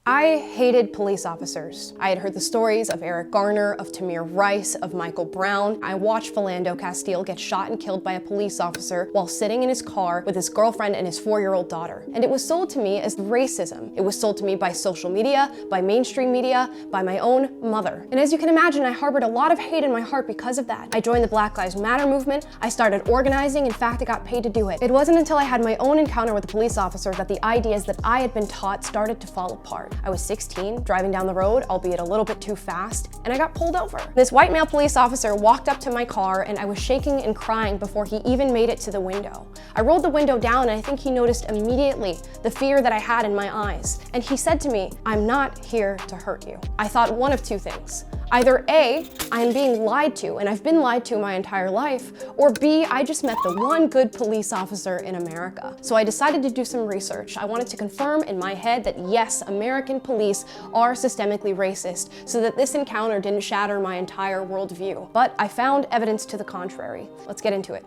I hated police officers. I had heard the stories of Eric Garner, of Tamir Rice, of Michael Brown. I watched Philando Castile get shot and killed by a police officer while sitting in his car with his girlfriend and his 4-year-old daughter. And it was sold to me as racism. It was sold to me by social media, by mainstream media, by my own mother. And as you can imagine, I harbored a lot of hate in my heart because of that. I joined the Black Lives Matter movement. I started organizing. In fact, I got paid to do it. It wasn't until I had my own encounter with a police officer that the ideas that I had been taught started to fall apart. I was 16, driving down the road, albeit a little bit too fast, and I got pulled over. This white male police officer walked up to my car and I was shaking and crying before he even made it to the window. I rolled the window down and I think he noticed immediately the fear that I had in my eyes. And he said to me, "I'm not here to hurt you." I thought one of two things. Either A, I'm being lied to, and I've been lied to my entire life, or B, I just met the one good police officer in America. So I decided to do some research. I wanted to confirm in my head that yes, American police are systemically racist, so that this encounter didn't shatter my entire worldview. But I found evidence to the contrary. Let's get into it.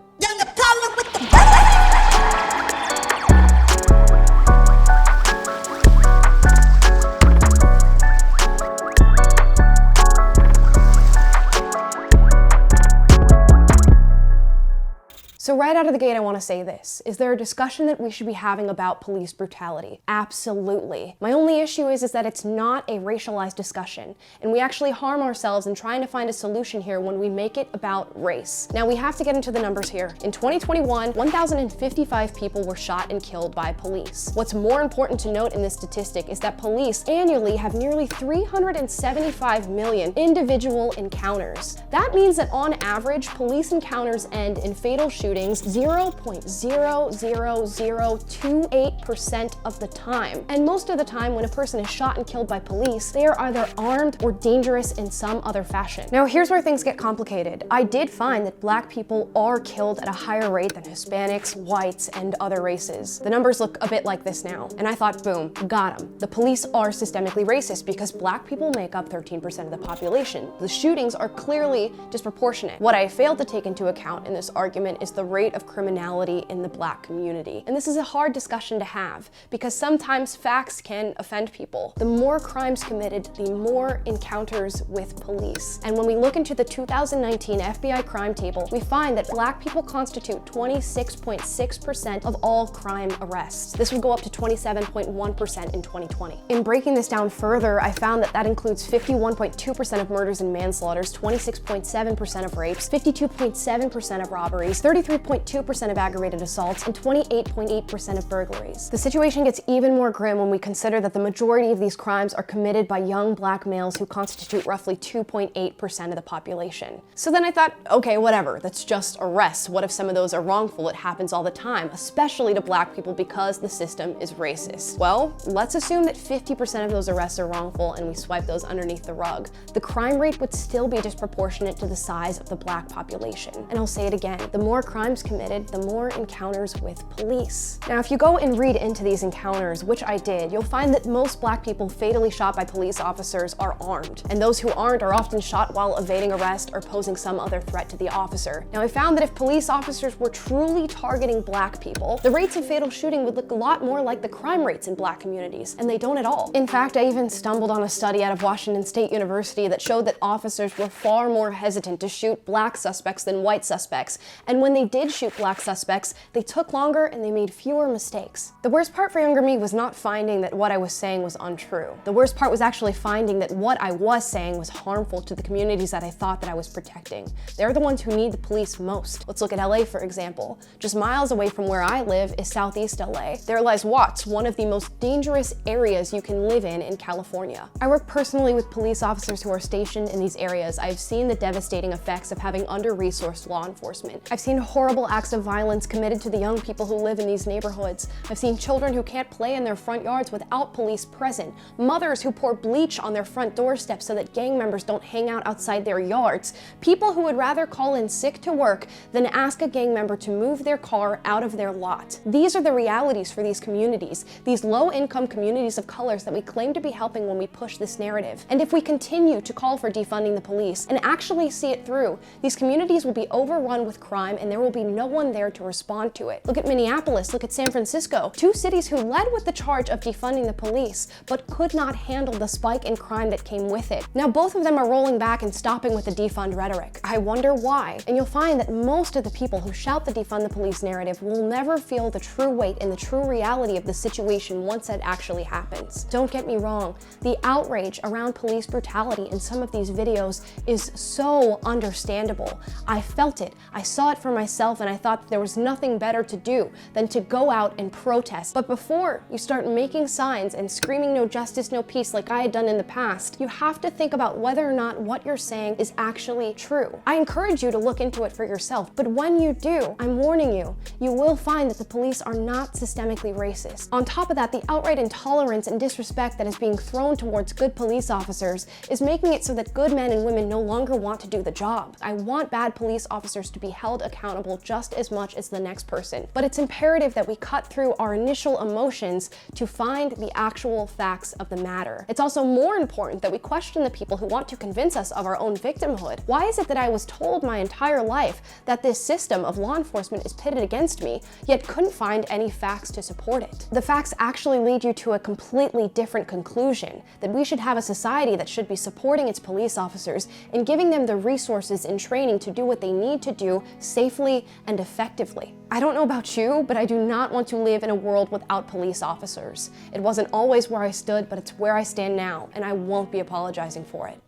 So right out of the gate, I want to say this. Is there a discussion that we should be having about police brutality? Absolutely. My only issue is that it's not a racialized discussion, and we actually harm ourselves in trying to find a solution here when we make it about race. Now we have to get into the numbers here. In 2021, 1,055 people were shot and killed by police. What's more important to note in this statistic is that police annually have nearly 375 million individual encounters. That means that on average, police encounters end in fatal shootings 0.00028% of the time. And most of the time when a person is shot and killed by police, they are either armed or dangerous in some other fashion. Now here's where things get complicated. I did find that Black people are killed at a higher rate than Hispanics, whites, and other races. The numbers look a bit like this now. And I thought, boom, got them. The police are systemically racist because Black people make up 13% of the population. The shootings are clearly disproportionate. What I failed to take into account in this argument is the rate of criminality in the Black community. And this is a hard discussion to have because sometimes facts can offend people. The more crimes committed, the more encounters with police. And when we look into the 2019 FBI crime table, we find that Black people constitute 26.6% of all crime arrests. This would go up to 27.1% in 2020. In breaking this down further, I found that that includes 51.2% of murders and manslaughters, 26.7% of rapes, 52.7% of robberies, 33.2% of aggravated assaults, and 28.8% of burglaries. The situation gets even more grim when we consider that the majority of these crimes are committed by young Black males who constitute roughly 2.8% of the population. So then I thought, okay, whatever, that's just arrests. What if some of those are wrongful? It happens all the time, especially to Black people because the system is racist. Well, let's assume that 50% of those arrests are wrongful and we swipe those underneath the rug. The crime rate would still be disproportionate to the size of the Black population. And I'll say it again, the more crimes committed, the more encounters with police. Now, if you go and read into these encounters, which I did, you'll find that most Black people fatally shot by police officers are armed, and those who aren't are often shot while evading arrest or posing some other threat to the officer. Now, I found that if police officers were truly targeting Black people, the rates of fatal shooting would look a lot more like the crime rates in Black communities, and they don't at all. In fact, I even stumbled on a study out of Washington State University that showed that officers were far more hesitant to shoot Black suspects than white suspects, and when they did shoot Black suspects, they took longer and they made fewer mistakes. The worst part for younger me was not finding that what I was saying was untrue. The worst part was actually finding that what I was saying was harmful to the communities that I thought that I was protecting. They're the ones who need the police most. Let's look at LA, for example. Just miles away from where I live is Southeast LA. There lies Watts, one of the most dangerous areas you can live in California. I work personally with police officers who are stationed in these areas. I've seen the devastating effects of having under-resourced law enforcement. I've seen horrible acts of violence committed to the young people who live in these neighborhoods. I've seen children who can't play in their front yards without police present, mothers who pour bleach on their front doorsteps so that gang members don't hang out outside their yards, people who would rather call in sick to work than ask a gang member to move their car out of their lot. These are the realities for these communities, these low-income communities of colors that we claim to be helping when we push this narrative. And if we continue to call for defunding the police and actually see it through, these communities will be overrun with crime and there will be be no one there to respond to it. Look at Minneapolis, look at San Francisco, two cities who led with the charge of defunding the police, but could not handle the spike in crime that came with it. Now both of them are rolling back and stopping with the defund rhetoric. I wonder why. And you'll find that most of the people who shout the defund the police narrative will never feel the true weight and the true reality of the situation once it actually happens. Don't get me wrong, the outrage around police brutality in some of these videos is so understandable. I felt it, I saw it for myself, and I thought that there was nothing better to do than to go out and protest. But before you start making signs and screaming no justice, no peace like I had done in the past, you have to think about whether or not what you're saying is actually true. I encourage you to look into it for yourself, but when you do, I'm warning you, you will find that the police are not systemically racist. On top of that, the outright intolerance and disrespect that is being thrown towards good police officers is making it so that good men and women no longer want to do the job. I want bad police officers to be held accountable just as much as the next person, but it's imperative that we cut through our initial emotions to find the actual facts of the matter. It's also more important that we question the people who want to convince us of our own victimhood. Why is it that I was told my entire life that this system of law enforcement is pitted against me, yet couldn't find any facts to support it? The facts actually lead you to a completely different conclusion, that we should have a society that should be supporting its police officers and giving them the resources and training to do what they need to do safely and effectively. I don't know about you, but I do not want to live in a world without police officers. It wasn't always where I stood, but it's where I stand now, and I won't be apologizing for it.